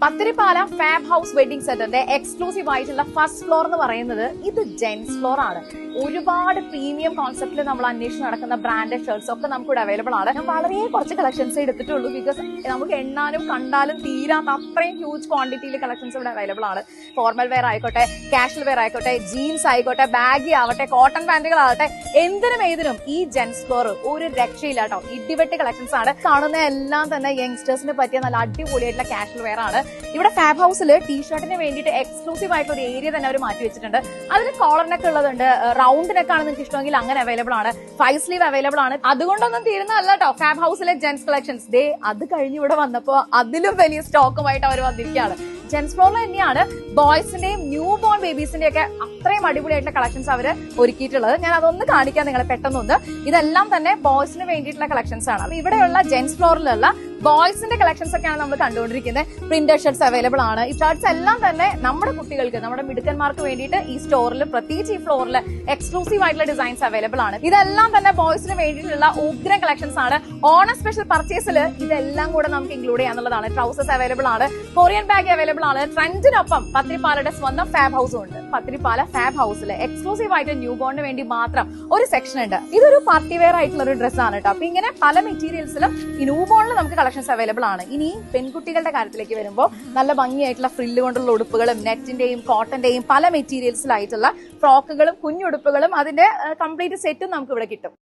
Pathiripala fab house wedding സെന്ററിന്റെ exclusive ആയിട്ടുള്ള first floor എന്ന് പറയുന്നത് ഇത് ജെന്റ്സ് ഫ്ലോർ ആണ്. ഒരുപാട് പ്രീമിയം കോൺസെപ്റ്റിൽ നമ്മൾ അന്വേഷിച്ച് നടക്കുന്ന ബ്രാൻഡഡ് ഷർട്ട്സ് ഒക്കെ നമുക്ക് ഇവിടെ അവൈലബിൾ ആണ്. ഞാൻ വളരെ കുറച്ച് കളക്ഷൻസ് എടുത്തിട്ടുള്ളൂ, ബിക്കോസ് നമുക്ക് എണ്ണാനും കണ്ടാലും തീരാത്ത അത്രയും ഹ്യൂജ് ക്വാണ്ടിറ്റിയിൽ കളക്ഷൻസ് ഇവിടെ അവൈലബിൾ ആണ്. ഫോർമൽ വെയർ ആയിക്കോട്ടെ, കാഷ്വൽ വെയർ ആയിക്കോട്ടെ, ജീൻസ് ആയിക്കോട്ടെ, ബാഗി ആവട്ടെ, കോട്ടൺ പാന്റുകളാവട്ടെ, എന്തിനും ഏതിനും ഈ ജെന്റ്സ് ഫ്ലോർ ഒരു രക്ഷയില്ല കേട്ടോ. ഇടിവെട്ട് കളക്ഷൻസ് ആണ്. കാണുന്ന എല്ലാം തന്നെ യങ്സ്റ്റേഴ്സിന് പറ്റിയ നല്ല അടിപൊളിയായിട്ടുള്ള കാഷ്വൽ വെയർ ആണ്. ഇവിടെ ഫാബ് ഹൗസിൽ ടീഷർട്ടിന് വേണ്ടിയിട്ട് എക്സ്ക്ലൂസീവ് ആയിട്ടുള്ള ഒരു ഏരിയ തന്നെ അവർ മാറ്റി വെച്ചിട്ടുണ്ട്. അതിൽ കോളറിനൊക്കെ ഉള്ളതുണ്ട്, റൗണ്ട് നെക്കാണ് നിങ്ങൾക്ക് ഇഷ്ടമെങ്കിൽ അങ്ങനെ അവൈലബിൾ ആണ്. 5 സ്ലീവ് അവൈലബിൾ ആണ്. അതുകൊണ്ടൊന്നും തീരുന്നതല്ല കേട്ടോ ഫാബ് ഹൗസിലെ ജെന്റ്സ് കളക്ഷൻസ്. ഡേ അത് കഴിഞ്ഞ് ഇവിടെ വന്നപ്പോ അതിലും വലിയ സ്റ്റോക്കുമായിട്ട് അവർ വന്നിരിക്കുകയാണ്. ജെന്റ്സ് ഫ്ലോറിൽ തന്നെയാണ് ബോയ്സിന്റെയും ന്യൂ ബോൺ ബേബീസിന്റെ ഒക്കെ അത്രയും അടിപൊളിയായിട്ടുള്ള കളക്ഷൻസ് അവർ ഒരുക്കിയിട്ടുള്ളത്. ഞാൻ അതൊന്ന് കാണിക്കാൻ നിങ്ങളെ പെട്ടെന്നൊന്ന്. ഇതെല്ലാം തന്നെ ബോയ്സിന് വേണ്ടിയിട്ടുള്ള കളക്ഷൻസ് ആണ്. അപ്പൊ ഇവിടെയുള്ള ജെന്റ്സ് ഫ്ലോറിലുള്ള ബോയ്സിന്റെ കളക്ഷൻസ് ഒക്കെയാണ് നമ്മൾ കണ്ടുകൊണ്ടിരിക്കുന്നത്. പ്രിന്റഡ് ഷർട്ട്സ് അവൈലബിൾ ആണ്. ഈ ഷർട്ട്സ് എല്ലാം തന്നെ നമ്മുടെ കുട്ടികൾക്ക്, നമ്മുടെ മിടുക്കന്മാർക്ക് വേണ്ടിയിട്ട് ഈ സ്റ്റോറിൽ, പ്രത്യേകിച്ച് ഈ ഫ്ലോറിൽ എക്സ്ക്ലൂസീവ് ആയിട്ടുള്ള ഡിസൈൻസ് അവൈലബിൾ ആണ്. ഇതെല്ലാം തന്നെ ബോയ്സിന് വേണ്ടിയിട്ടുള്ള ഉഗ്രം കളക്ഷൻസ് ആണ്. ഓണ സ്പെഷ്യൽ പർച്ചേസിൽ ഇതെല്ലാം കൂടെ നമുക്ക് ഇൻക്ലൂഡ് ചെയ്യാന്നുള്ളതാണ്. ട്രൗസേഴ്സ് അവൈലബിൾ ആണ്, കൊറിയൻ ബാഗ് അവൈലബിൾ ആണ്. ട്രെൻഡിനൊപ്പം പത്തിരിപ്പാലയുടെ സ്വന്തം ഫാബ് ഹൗസും ഉണ്ട്. പത്തിരിപ്പാല ഫാബ് ഹൗസിൽ എക്സ്ക്ലൂസീവ് ആയിട്ട് ന്യൂ ബോണിന് വേണ്ടി മാത്രം ഒരു സെക്ഷൻ ഉണ്ട്. ഇതൊരു പാർട്ടി വെയർ ആയിട്ടുള്ള ഒരു ഡ്രസ്സാണ് കേട്ടോ. അപ്പൊ ഇങ്ങനെ പല മെറ്റീരിയൽസിലും ഈ ന്യൂ ബോണിൽ നമുക്ക് കളക്ഷൻസ് അവൈലബിൾ ആണ്. ഇനി പെൺകുട്ടികളുടെ കാര്യത്തിലേക്ക് വരുമ്പോൾ നല്ല ഭംഗിയായിട്ടുള്ള ഫ്രില്ല് കൊണ്ടുള്ള ഉടുപ്പുകളും നെറ്റിന്റെയും കോട്ടന്റെയും പല മെറ്റീരിയൽസിലായിട്ടുള്ള ഫ്രോക്കുകളും കുഞ്ഞുടുപ്പുകളും അതിന്റെ കംപ്ലീറ്റ് സെറ്റും നമുക്ക് ഇവിടെ കിട്ടും.